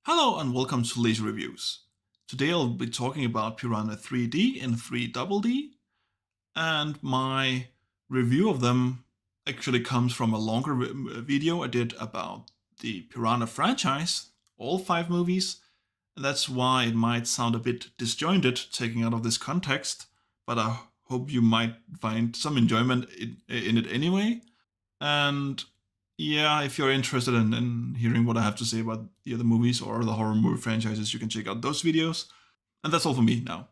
Hello and welcome to Laser Reviews. Today I'll be talking about Piranha 3D and 3DD, and my review of them actually comes from a longer video I did about the Piranha franchise, all 5 movies, and that's why it might sound a bit disjointed taking out of this context, but I hope you might find some enjoyment in it anyway. And yeah, if you're interested in hearing what I have to say about the other movies or the horror movie franchises, you can check out those videos. And that's all for me now.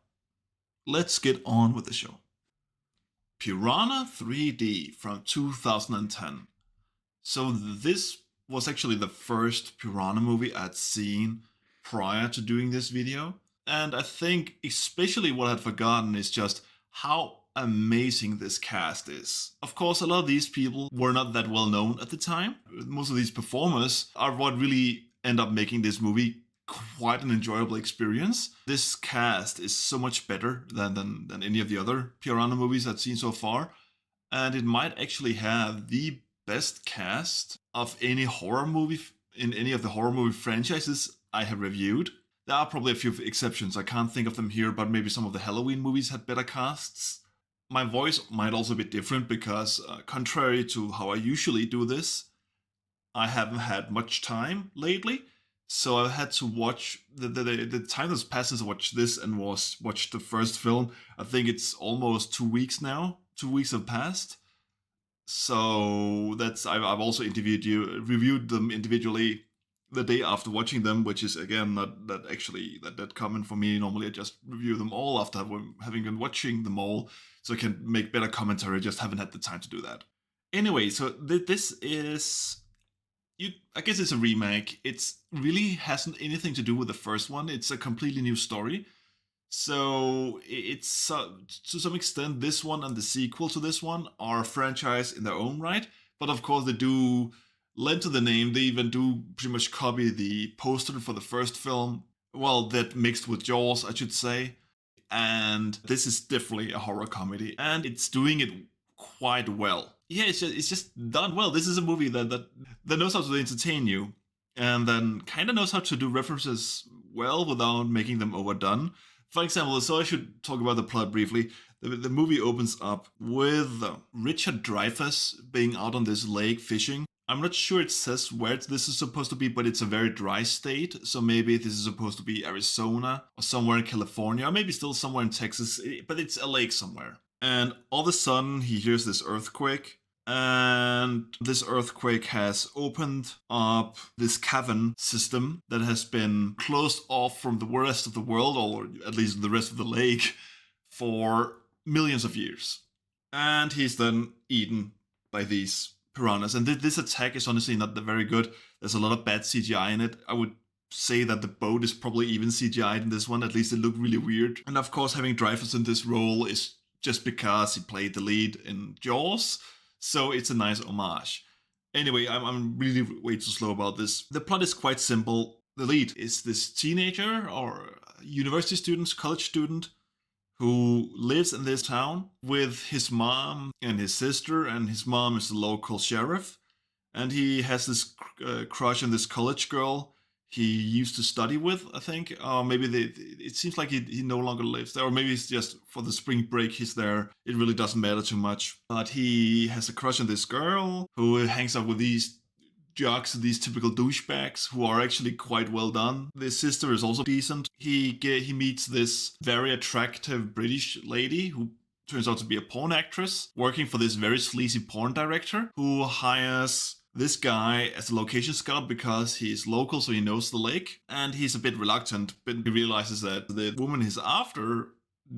Let's get on with the show. Piranha 3D from 2010. So this was actually the first Piranha movie I'd seen prior to doing this video. And I think especially what I'd forgotten is just how amazing this cast is. Of course, a lot of these people were not that well known at the time. Most of these performers are what really end up making this movie quite an enjoyable experience. This cast is so much better than any of the other Piranha movies I've seen so far, and it might actually have the best cast of any horror movie in any of the horror movie franchises I have reviewed. There are probably a few exceptions, I can't think of them here, but maybe some of the Halloween movies had better casts. My voice might also be different because, contrary to how I usually do this, I haven't had much time lately. So I've had to watch the time that's passed since I watched this and watched the first film. I think it's almost 2 weeks now. 2 weeks have passed. So I've also reviewed them individually the day after watching them, which is again not that common for me. Normally I just review them all after having been watching them all, so I can make better commentary. Just haven't had the time to do that. Anyway, so this is, I guess it's a remake. It's really hasn't anything to do with the first one. It's a completely new story. So it's to some extent, this one and the sequel to this one are a franchise in their own right. But of course, they do lend to the name. They even do pretty much copy the poster for the first film. Well, that mixed with Jaws, I should say. And this is definitely a horror comedy, and it's doing it quite well. Yeah, it's just done well. This is a movie that knows how to entertain you, and then kind of knows how to do references well without making them overdone. For example, so I should talk about the plot briefly. The movie opens up with Richard Dreyfuss being out on this lake fishing. I'm not sure it says where this is supposed to be, but it's a very dry state. So maybe this is supposed to be Arizona or somewhere in California, or maybe still somewhere in Texas, but it's a lake somewhere. And all of a sudden he hears this earthquake, and this earthquake has opened up this cavern system that has been closed off from the rest of the world, or at least the rest of the lake, for millions of years. And he's then eaten by these piranhas. And this attack is honestly not very good. There's a lot of bad CGI in it. I would say that the boat is probably even CGI'd in this one. At least it looked really weird. And of course, having Dreyfuss in this role is just because he played the lead in Jaws. So it's a nice homage. Anyway, I'm really way too slow about this. The plot is quite simple. The lead is this teenager or university student, college student, who lives in this town with his mom and his sister, and his mom is the local sheriff. And he has this crush on this college girl he used to study with, I think. Maybe it seems like he no longer lives there, or maybe it's just for the spring break he's there. It really doesn't matter too much. But he has a crush on this girl who hangs out with these jocks, these typical douchebags who are actually quite well done. The sister is also decent. He meets this very attractive British lady who turns out to be a porn actress working for this very sleazy porn director who hires this guy as a location scout because he's local, so he knows the lake, and he's a bit reluctant, but he realizes that the woman he's after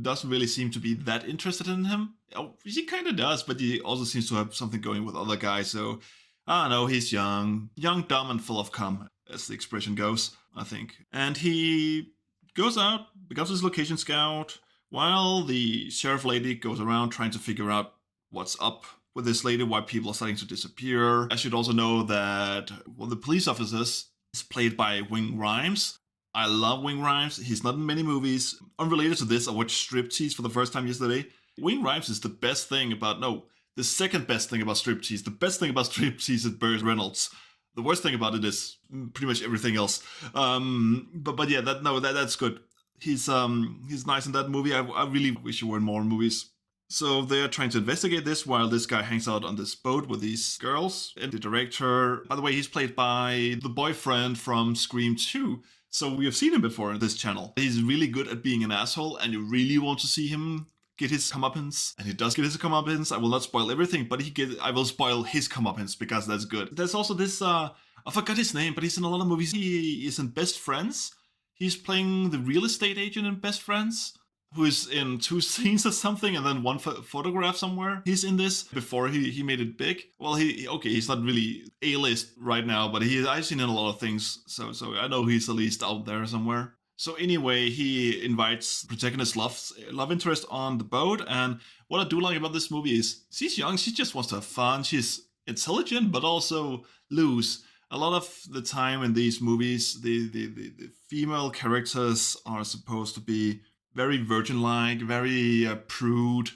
doesn't really seem to be that interested in him. Oh, she kind of does, but he also seems to have something going with other guys, so I don't know, he's young, dumb, and full of cum, as the expression goes, I think. And he goes out, becomes his location scout, while the sheriff lady goes around trying to figure out what's up with this lady, why people are starting to disappear. I should also know that one of the police officers is played by Wing Rhimes. I love Wing Rhimes. He's not in many movies. Unrelated to this, I watched Striptease for the first time yesterday. Wing Rhimes is the best thing about, no, the second best thing about Striptease. The best thing about Striptease is Burt Reynolds. The worst thing about it is pretty much everything else. But yeah, that's good. He's nice in that movie. I really wish he were in more movies. So they're trying to investigate this while this guy hangs out on this boat with these girls. And the director, by the way, he's played by the boyfriend from Scream 2. So we have seen him before on this channel. He's really good at being an asshole, and you really want to see him get his comeuppance. And he does get his comeuppance. I will not spoil everything, but I will spoil his comeuppance because that's good. There's also this, I forgot his name, but he's in a lot of movies. He is in Best Friends. He's playing the real estate agent in Best Friends, who is in 2 scenes or something, and then 1 photograph somewhere. He's in this before he made it big. Well, he's not really A-list right now, but I've seen in a lot of things, so I know he's at least out there somewhere. So anyway, he invites protagonist love interest on the boat, and what I do like about this movie is she's young, she just wants to have fun, she's intelligent, but also loose. A lot of the time in these movies, the female characters are supposed to be very virgin-like, very prude,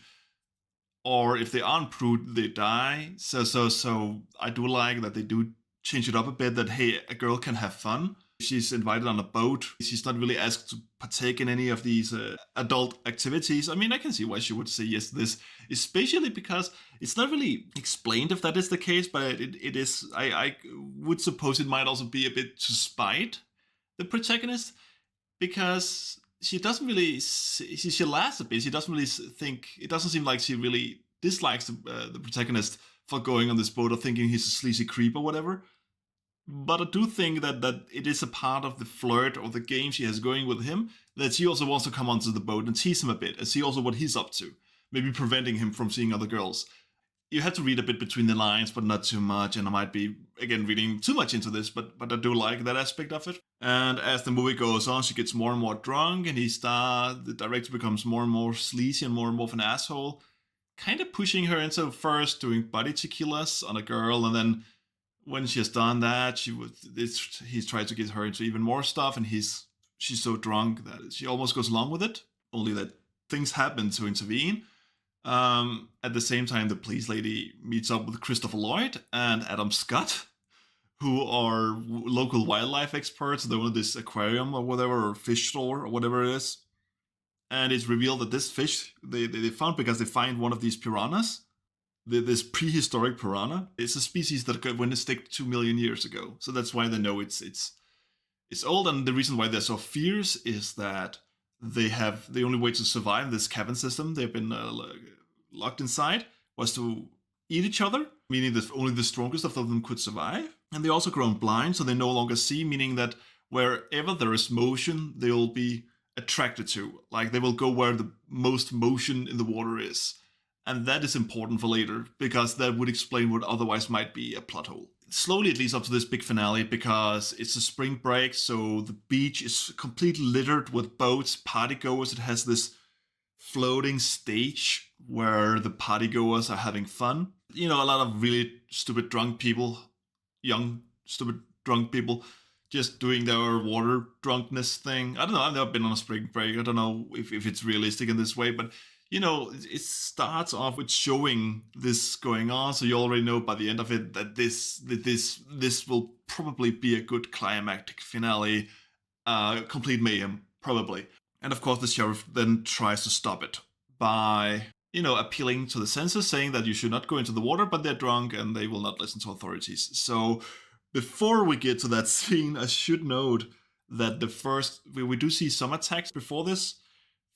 or if they aren't prude, they die. So I do like that they do change it up a bit. That hey, a girl can have fun. She's invited on a boat. She's not really asked to partake in any of these adult activities. I mean, I can see why she would say yes to this, especially because it's not really explained if that is the case, but it is. I would suppose it might also be a bit to spite the protagonist, because she doesn't really. She laughs a bit. She doesn't really think. It doesn't seem like she really dislikes the protagonist for going on this boat or thinking he's a sleazy creep or whatever. But I do think that it is a part of the flirt or the game she has going with him, that she also wants to come onto the boat and tease him a bit and see also what he's up to, maybe preventing him from seeing other girls. You have to read a bit between the lines, but not too much, and I might be, again, reading too much into this, but I do like that aspect of it. And as the movie goes on, she gets more and more drunk, and the director becomes more and more sleazy and more of an asshole, kind of pushing her into first doing body tequilas on a girl, and then when she has done that, he's tried to get her into even more stuff, and she's so drunk that she almost goes along with it, only that things happen to intervene. At the same time, the police lady meets up with Christopher Lloyd and Adam Scott, who are local wildlife experts. They own this aquarium or whatever, or fish store or whatever it is. And it's revealed that this fish they found because they find one of these piranhas. This prehistoric piranha. It's a species that went extinct 2 million years ago. So that's why they know it's old. And the reason why they're so fierce is that they have the only way to survive in this cavern system they've been locked inside was to eat each other, meaning that only the strongest of them could survive. And they also grown blind, so they no longer see, meaning that wherever there is motion, they will be attracted to. Like they will go where the most motion in the water is. And that is important for later, because that would explain what otherwise might be a plot hole. Slowly it leads up to this big finale, because it's a spring break, so the beach is completely littered with boats, partygoers. It has this floating stage where the partygoers are having fun. You know, a lot of really stupid drunk people, young stupid drunk people, just doing their water drunkenness thing. I don't know, I've never been on a spring break. I don't know if it's realistic in this way, but you know, it starts off with showing this going on, so you already know by the end of it that this will probably be a good climactic finale, complete mayhem, probably. And of course, the sheriff then tries to stop it by, you know, appealing to the senses, saying that you should not go into the water, but they're drunk and they will not listen to authorities. So before we get to that scene, I should note that we do see some attacks before this.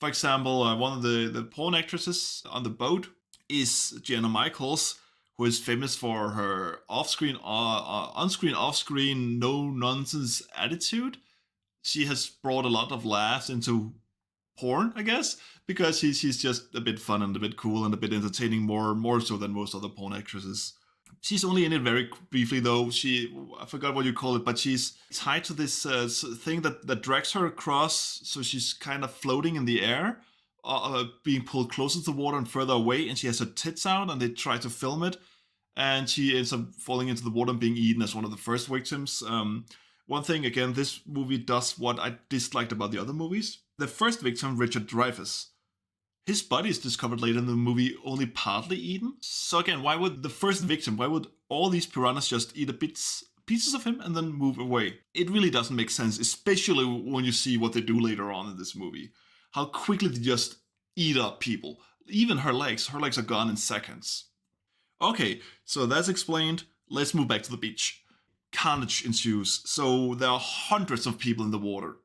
For example, one of the porn actresses on the boat is Jenna Michaels, who is famous for her on-screen, off-screen, no-nonsense attitude. She has brought a lot of laughs into porn, I guess, because she's just a bit fun and a bit cool and a bit entertaining, more so than most other porn actresses. She's only in it very briefly, though. I forgot what you call it, but she's tied to this thing that drags her across, so she's kind of floating in the air, being pulled closer to the water and further away, and she has her tits out, and they try to film it, and she ends up falling into the water and being eaten as one of the first victims. One thing, again, this movie does what I disliked about the other movies. The first victim, Richard Dreyfuss, his body is discovered later in the movie only partly eaten. So again, why would all these piranhas just eat a pieces of him and then move away. It really doesn't make sense, especially when you see what they do later on in this movie. How quickly they just eat up people. Even her legs. Her legs are gone in seconds. Okay, so that's explained. Let's move back to the beach. Carnage ensues. So there are hundreds of people in the water.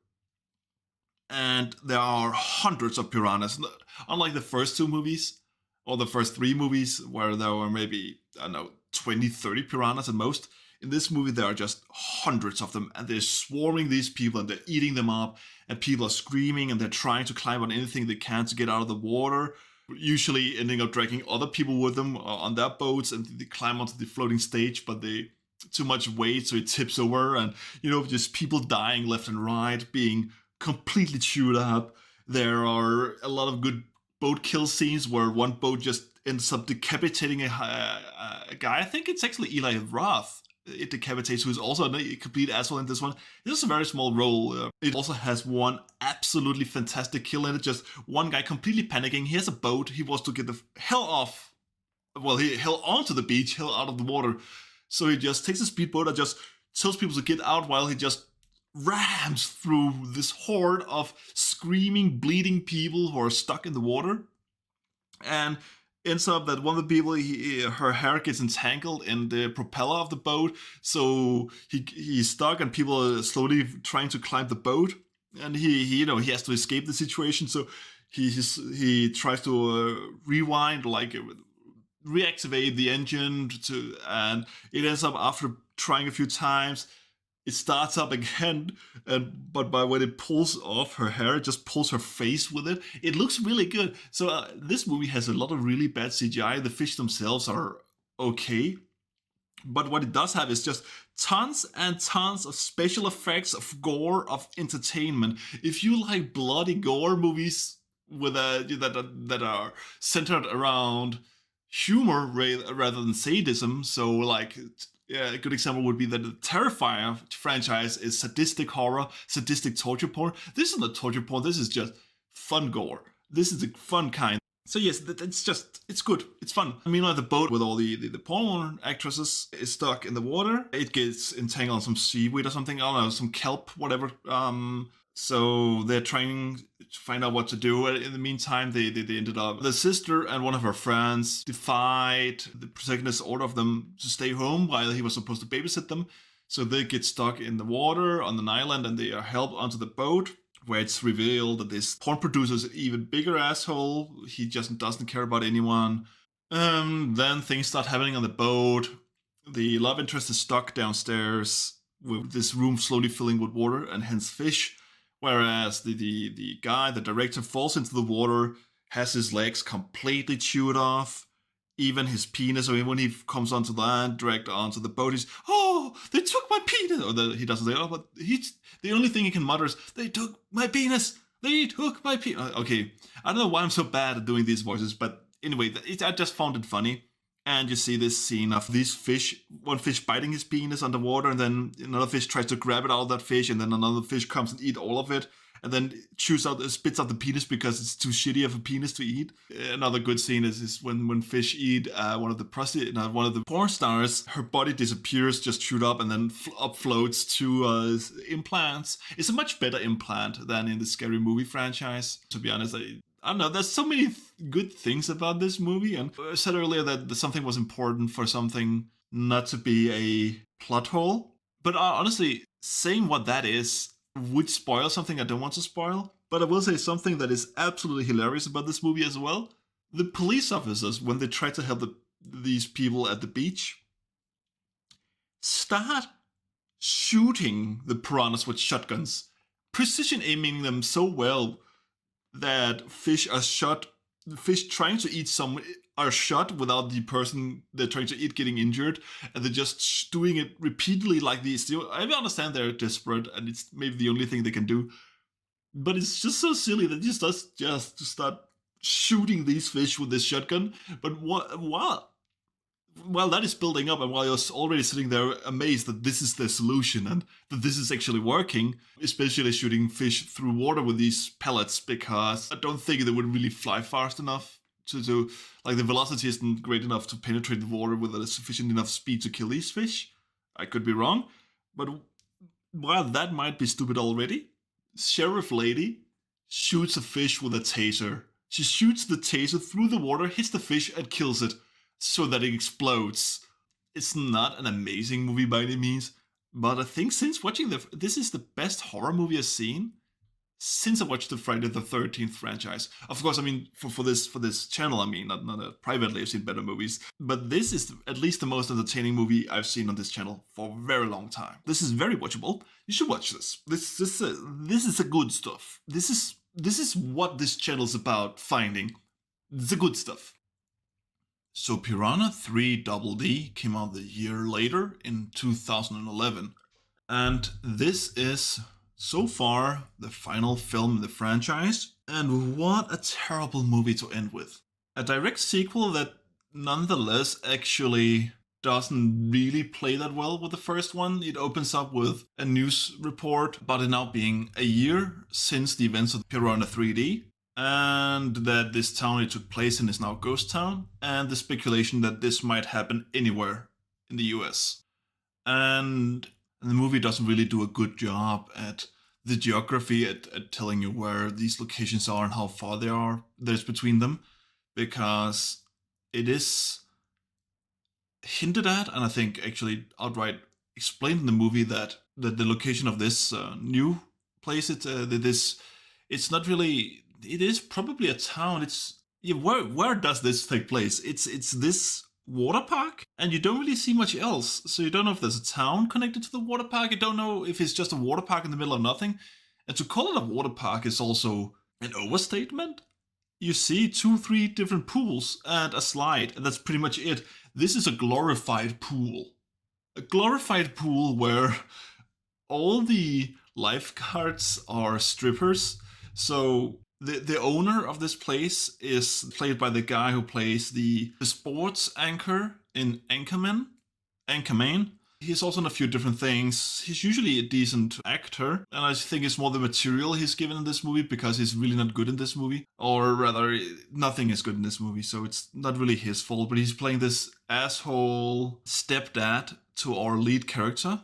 And there are hundreds of piranhas. Unlike the first two movies, or the first three movies, where there were maybe, I don't know, 20, 30 piranhas at most. In this movie, there are just hundreds of them, and they're swarming these people, and they're eating them up, and people are screaming, and they're trying to climb on anything they can to get out of the water, usually ending up dragging other people with them on their boats, and they climb onto the floating stage, but they too much weight, so it tips over, and, just people dying left and right, being completely chewed up. There are a lot of good boat kill scenes where one boat just ends up decapitating a guy. I think it's actually Eli Roth. It decapitates, who is also a complete asshole in this one. This is a very small role. It also has one absolutely fantastic kill in it. Just one guy completely panicking. He has a boat. He wants to get the hell off. Well, hell onto the beach, hell out of the water. So he just takes a speedboat and just tells people to get out while he just rams through this horde of screaming, bleeding people who are stuck in the water. And ends up that one of the people, her hair gets entangled in the propeller of the boat, so he's stuck, and people are slowly trying to climb the boat, and he has to escape the situation. So he tries to rewind, like reactivate the engine and it ends up, after trying a few times, it starts up again, but by when it pulls off her hair, it just pulls her face with it. It looks really good. So this movie has a lot of really bad CGI. The fish themselves are okay. But what it does have is just tons and tons of special effects, of gore, of entertainment. If you like bloody gore movies with that are centered around humor rather than sadism, so like... Yeah, a good example would be that the Terrifier franchise is sadistic horror, sadistic torture porn. This is not torture porn, this is just fun gore. This is the fun kind. So yes, it's good, it's fun. Meanwhile, the boat with all the porn actresses is stuck in the water. It gets entangled on some seaweed or something, I don't know, some kelp, whatever. So they're trying to find out what to do. In the meantime, they ended up... The sister and one of her friends defied the protagonist's order of them to stay home while he was supposed to babysit them. So they get stuck in the water on an island, and they are helped onto the boat, where it's revealed that this porn producer is an even bigger asshole. He just doesn't care about anyone. Then things start happening on the boat. The love interest is stuck downstairs with this room slowly filling with water, and hence fish. Whereas the guy, the director, falls into the water, has his legs completely chewed off, even his penis. I mean, when he comes onto land, dragged onto the boat, he's, "Oh, they took my penis!" Or he doesn't say, "Oh," but the only thing he can mutter is, "They took my penis! They took my penis!" Okay, I don't know why I'm so bad at doing these voices, but anyway, I just found it funny. And you see this scene of these fish, one fish biting his penis underwater, and then another fish tries to grab it out of that fish, and then another fish comes and eat all of it, and then spits out the penis because it's too shitty of a penis to eat. Another good scene is when fish eat one of the porn stars. Her body disappears, just chewed up, and then upfloats to implants. It's a much better implant than in the Scary Movie franchise, to be honest. I don't know, there's so many good things about this movie, and I said earlier that something was important for something not to be a plot hole. But honestly, saying what that is would spoil something I don't want to spoil. But I will say something that is absolutely hilarious about this movie as well. The police officers, when they try to help these people at the beach, start shooting the piranhas with shotguns, precision aiming them so well that fish trying to eat some are shot without the person they're trying to eat getting injured, and they're just doing it repeatedly like these. I understand they're desperate, and it's maybe the only thing they can do, but it's just so silly that just to start shooting these fish with this shotgun. But while that is building up, and while you're already sitting there amazed that this is the solution and that this is actually working, especially shooting fish through water with these pellets, because I don't think they would really fly fast enough to like, the velocity isn't great enough to penetrate the water with a sufficient enough speed to kill these fish. I could be wrong, but while that might be stupid already, Sheriff Lady shoots a fish with a taser. She shoots the taser through the water, hits the fish, and kills it so that it explodes. It's not an amazing movie by any means, but I think since watching this is the best horror movie I've seen since I watched the Friday the 13th franchise. Of course, I mean for this channel, I mean not privately. I've seen better movies, but this is at least the most entertaining movie I've seen on this channel for a very long time. This is very watchable. You should watch this. This is a good stuff. This is what this channel is about. Finding the good stuff. So Piranha 3DD came out the year later in 2011, and this is so far the final film in the franchise, and what a terrible movie to end with. A direct sequel that nonetheless actually doesn't really play that well with the first one. It opens up with a news report about it now being a year since the events of Piranha 3D, and that this town it took place in is now a ghost town, and the speculation that this might happen anywhere in the US. And the movie doesn't really do a good job at the geography, at telling you where these locations are and how far there's between them, because it is hinted at, and I think actually outright explained in the movie, that the location of this new place, it's not really. It is probably a town. Where does this take place? It's this water park, and you don't really see much else. So you don't know if there's a town connected to the water park. You don't know if it's just a water park in the middle of nothing. And to call it a water park is also an overstatement. You see 2-3 different pools and a slide, and that's pretty much it. This is a glorified pool. A glorified pool where all the lifeguards are strippers. So the owner of this place is played by the guy who plays the sports anchor in Anchorman. He's also in a few different things. He's usually a decent actor, and I think it's more the material he's given in this movie, because he's really not good in this movie. Or rather, nothing is good in this movie, so it's not really his fault, but he's playing this asshole stepdad to our lead character,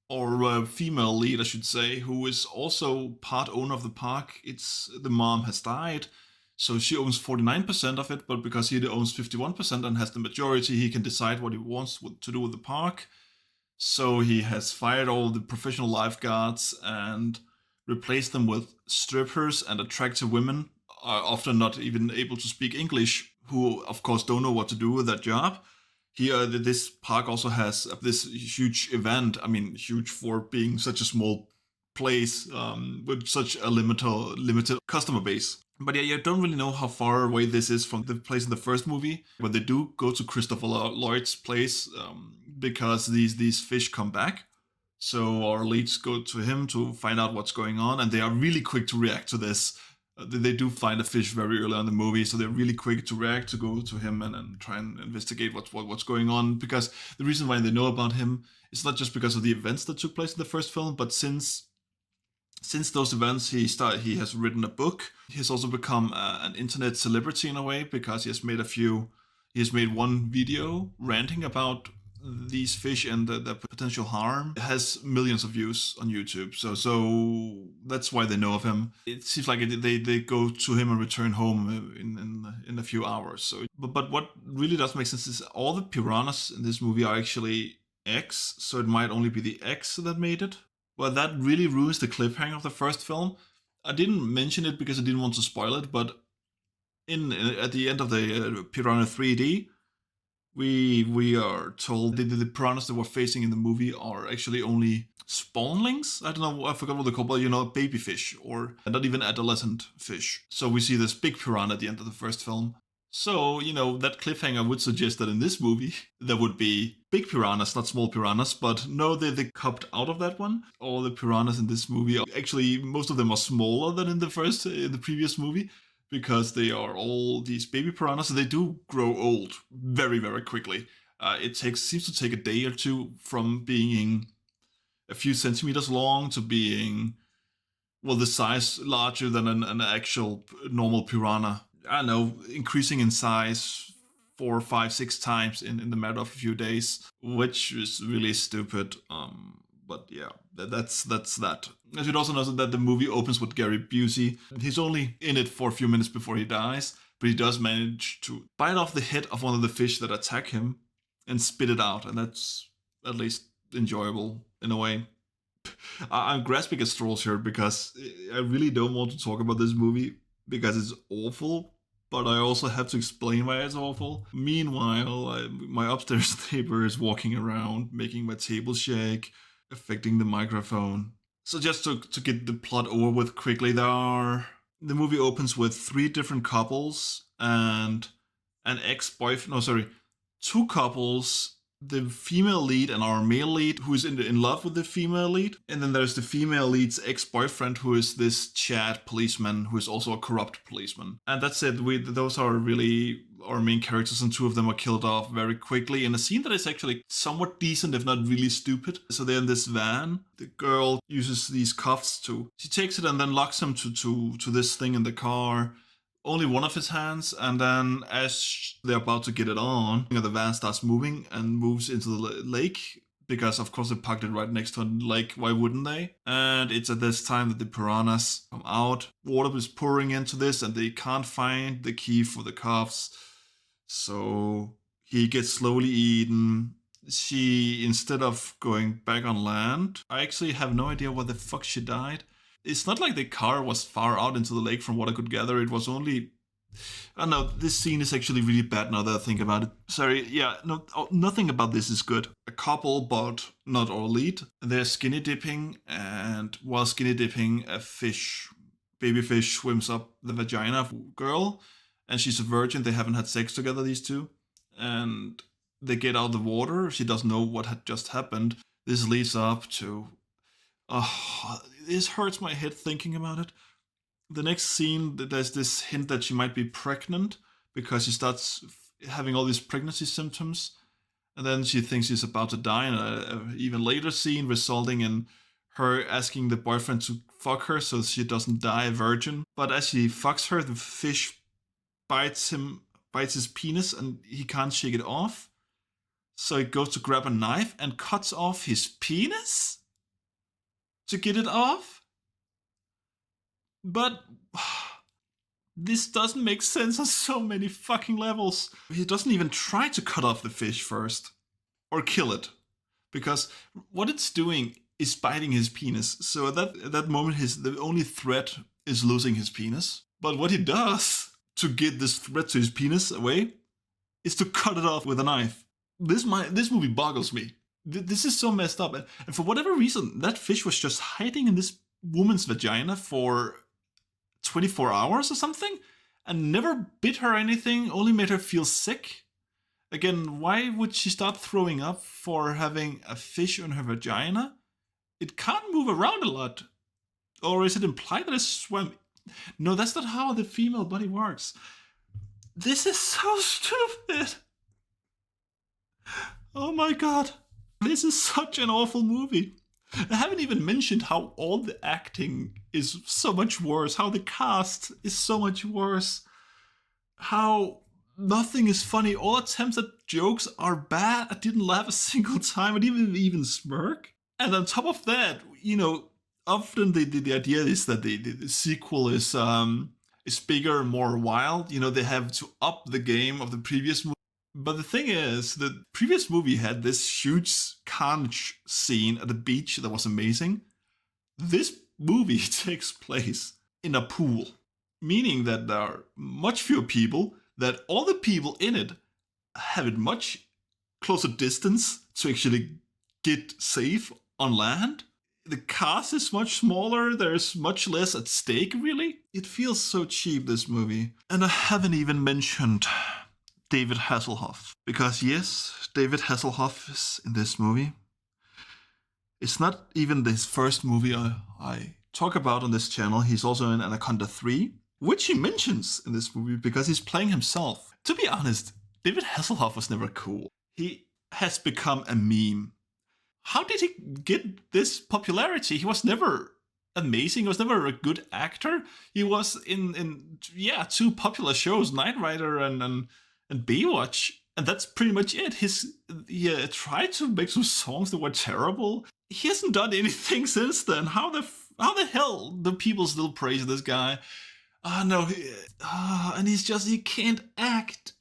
or female lead, I should say, who is also part owner of the park. The mom has died, so she owns 49% of it, but because he owns 51% and has the majority, he can decide what he wants to do with the park. So he has fired all the professional lifeguards and replaced them with strippers and attractive women, often not even able to speak English, who of course don't know what to do with that job. This park also has this huge event. I mean, huge for being such a small place with such a limited customer base. But yeah, you don't really know how far away this is from the place in the first movie, but they do go to Christopher Lloyd's place because these fish come back. So our leads go to him to find out what's going on, and they are really quick to react to this. They do find a fish very early on in the movie, so they're really quick to react, to go to him and try and investigate what's going on. Because the reason why they know about him is not just because of the events that took place in the first film, but since those events, he has written a book. He has also become an internet celebrity in a way, because he has made one video ranting about these fish and the potential harm. It has millions of views on YouTube, so that's why they know of him. It seems like they go to him and return home in a few hours. So, but what really does make sense is all the piranhas in this movie are actually eggs, so it might only be the eggs that made it. Well, that really ruins the cliffhanger of the first film. I didn't mention it because I didn't want to spoil it, but at the end of the Piranha 3D, we are told that the piranhas that we're facing in the movie are actually only spawnlings. I don't know, I forgot what they're called, but baby fish, or not even adolescent fish. So we see this big piranha at the end of the first film. So, that cliffhanger would suggest that in this movie, there would be big piranhas, not small piranhas, but no, they copped out of that one. All the piranhas in this movie, actually, most of them are smaller than in the previous movie, because they are all these baby piranhas, so they do grow old very, very quickly. It seems to take a day or two from being a few centimeters long to being, the size larger than an actual normal piranha. I don't know, increasing in size 4, 5, 6 times in the matter of a few days, which is really stupid. But yeah, that's that. I should also know that the movie opens with Gary Busey. He's only in it for a few minutes before he dies, but he does manage to bite off the head of one of the fish that attack him and spit it out, and that's at least enjoyable in a way. I'm grasping at straws here because I really don't want to talk about this movie because it's awful, but I also have to explain why it's awful. Meanwhile, my upstairs neighbor is walking around, making my table shake, affecting the microphone. So just to get the plot over with quickly, the movie opens with 3 different couples and an ex-boyfriend, two couples, the female lead and our male lead, who is in love with the female lead. And then there's the female lead's ex-boyfriend, who is this Chad policeman, who is also a corrupt policeman. And that's it. Those are really our main characters, and 2 of them are killed off very quickly in a scene that is actually somewhat decent, if not really stupid. So they're in this van. The girl uses these cuffs she takes it and then locks him to this thing in the car. Only one of his hands, and then as they're about to get it on, the van starts moving and moves into the lake, because of course they parked it right next to a lake, why wouldn't they? And it's at this time that the piranhas come out. Water is pouring into this and they can't find the key for the cuffs, so he gets slowly eaten. She, instead of going back on land, I actually have no idea why the fuck she died. It's not like the car was far out into the lake from what I could gather. It was only... I don't know, this scene is actually really bad now that I think about it. Sorry, yeah, no, nothing about this is good. A couple, but not our lead. They're skinny dipping, and while skinny dipping, a baby fish swims up the vagina of a girl, and she's a virgin. They haven't had sex together, these 2. And they get out of the water. She doesn't know what had just happened. This leads up to... this hurts my head thinking about it. The next scene, there's this hint that she might be pregnant because she starts having all these pregnancy symptoms. And then she thinks she's about to die in an even later scene, resulting in her asking the boyfriend to fuck her so she doesn't die a virgin. But as she fucks her, the fish bites his penis and he can't shake it off. So he goes to grab a knife and cuts off his penis to get it off. But this doesn't make sense on so many fucking levels. He doesn't even try to cut off the fish first or kill it, because what it's doing is biting his penis. So at that moment, the only threat is losing his penis. But what he does to get this threat to his penis away is to cut it off with a knife. This movie boggles me. This is so messed up. And for whatever reason, that fish was just hiding in this woman's vagina for 24 hours or something, and never bit her or anything, only made her feel sick. Again, why would she start throwing up for having a fish in her vagina? It can't move around a lot. Or is it implied that it swam? No, that's not how the female body works. This is so stupid. Oh my god. This is such an awful movie. I haven't even mentioned how all the acting is so much worse, how the cast is so much worse, how nothing is funny, all attempts at jokes are bad. I didn't laugh a single time, I didn't even smirk. And on top of that, often the idea is that the sequel is bigger and more wild. They have to up the game of the previous movie. But the thing is, the previous movie had this huge carnage scene at the beach that was amazing. This movie takes place in a pool, meaning that there are much fewer people, that all the people in it have a much closer distance to actually get safe on land. The cast is much smaller, there's much less at stake, really. It feels so cheap, this movie. And I haven't even mentioned David Hasselhoff. Because yes, David Hasselhoff is in this movie. It's not even his first movie I talk about on this channel. He's also in Anaconda 3, which he mentions in this movie because he's playing himself. To be honest, David Hasselhoff was never cool. He has become a meme. How did he get this popularity? He was never amazing. He was never a good actor. He was in 2 popular shows, Knight Rider and and Baywatch, and that's pretty much it. He tried to make some songs that were terrible. He hasn't done anything since then. How the hell do people still praise this guy? No, and he can't act.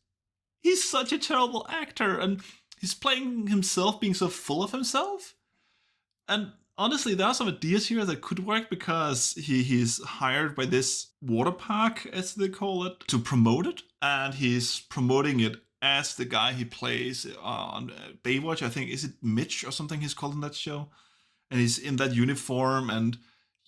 He's such a terrible actor, and he's playing himself being so full of himself. And honestly, there are some ideas here that could work because he's hired by this water park, as they call it, to promote it. And he's promoting it as the guy he plays on Baywatch. I think, is it Mitch or something he's called in that show? And he's in that uniform, and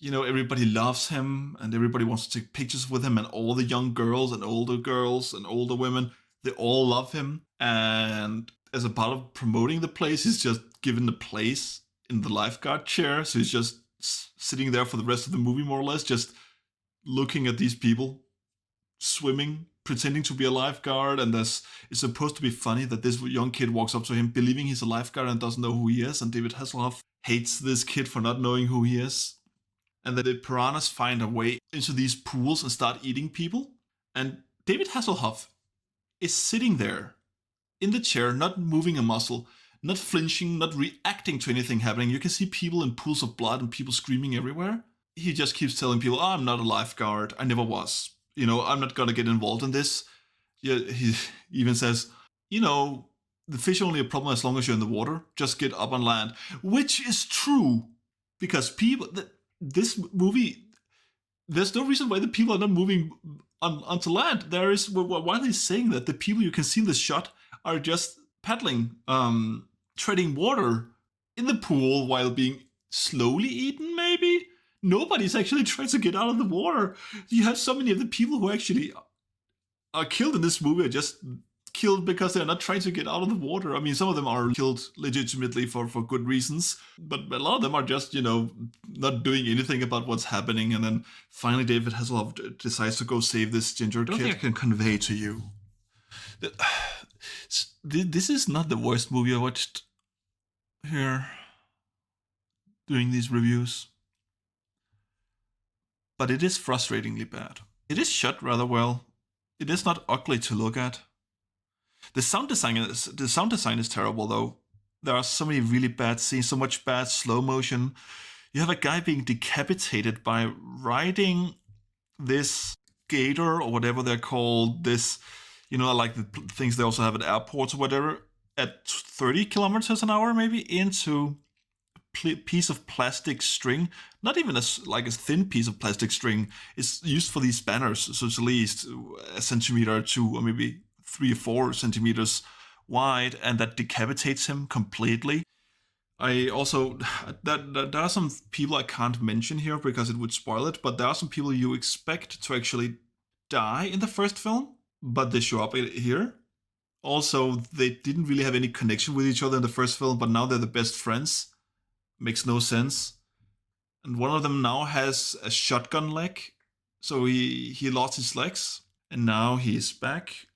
everybody loves him, and everybody wants to take pictures with him, and all the young girls and older women, they all love him. And as a part of promoting the place, he's just given the place in the lifeguard chair. So he's just sitting there for the rest of the movie, more or less, just looking at these people swimming, pretending to be a lifeguard. And it's supposed to be funny that this young kid walks up to him believing he's a lifeguard and doesn't know who he is. And David Hasselhoff hates this kid for not knowing who he is. And that the piranhas find a way into these pools and start eating people. And David Hasselhoff is sitting there in the chair, not moving a muscle, not flinching, not reacting to anything happening. You can see people in pools of blood and people screaming everywhere. He just keeps telling people, I'm not a lifeguard. I never was. I'm not going to get involved in this. Yeah, he even says, the fish are only a problem as long as you're in the water. Just get up on land. Which is true. Because this movie, there's no reason why the people are not moving onto land. Why are they saying that? The people you can see in the shot are just paddling, treading water in the pool while being slowly eaten, maybe? Nobody's actually trying to get out of the water. You have so many of the people who actually are killed in this movie are just killed because they're not trying to get out of the water. I mean, some of them are killed legitimately for good reasons, but a lot of them are just, not doing anything about what's happening. And then finally David Hasselhoff decides to go save this ginger kid. I don't think I can convey to you that this is not the worst movie I watched here doing these reviews, but it is frustratingly bad. It is shot rather well. It is not ugly to look at. The sound design is terrible, though. There are so many really bad scenes, so much bad slow motion. You have a guy being decapitated by riding this gator or whatever they're called. This, like the things they also have at airports or whatever, at 30 kilometers an hour, maybe, into a piece of plastic string. Not even a thin piece of plastic string. It's used for these banners, so it's at least a centimeter or two, or maybe 3 or 4 centimeters wide, and that decapitates him completely. There are some people I can't mention here because it would spoil it, but there are some people you expect to actually die in the first film, but they show up here. Also, they didn't really have any connection with each other in the first film, but now they're the best friends. Makes no sense. And one of them now has a shotgun leg, so he lost his legs, and now he's back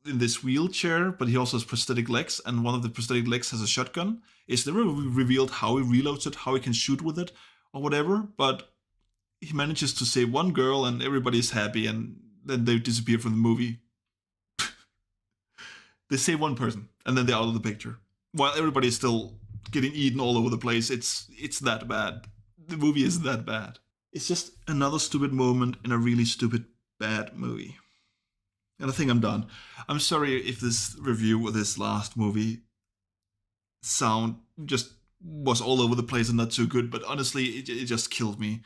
in this wheelchair, but he also has prosthetic legs, and one of the prosthetic legs has a shotgun. It's never revealed how he reloads it, how he can shoot with it, or whatever, but he manages to save one girl and everybody's happy, and then they disappear from the movie. They save one person, and then they're out of the picture, while everybody's still getting eaten all over the place. It's that bad. The movie is that bad. It's just another stupid moment in a really stupid, bad movie. And I think I'm done. I'm sorry if this review of this last movie sound just was all over the place and not too good, but honestly, it just killed me.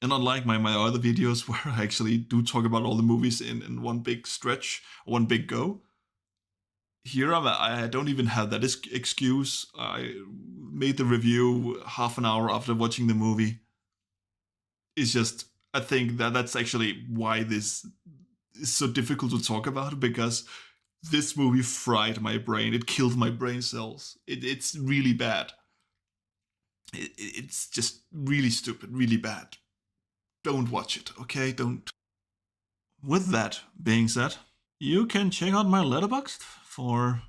And unlike my other videos where I actually do talk about all the movies in one big stretch, one big go, here I don't even have that excuse. I made the review half an hour after watching the movie. It's just, I think that's actually why this is so difficult to talk about, because this movie fried my brain. It killed my brain cells. It's really bad. It's just really stupid, really bad. Don't watch it, okay? Don't. With that being said, you can check out my Letterboxd for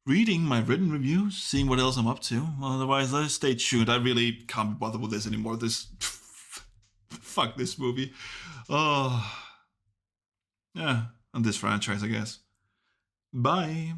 reading my written reviews, seeing what else I'm up to. Otherwise, stay tuned. I really can't be bothered with this anymore. Fuck this movie. Oh. Yeah, and this franchise, I guess. Bye!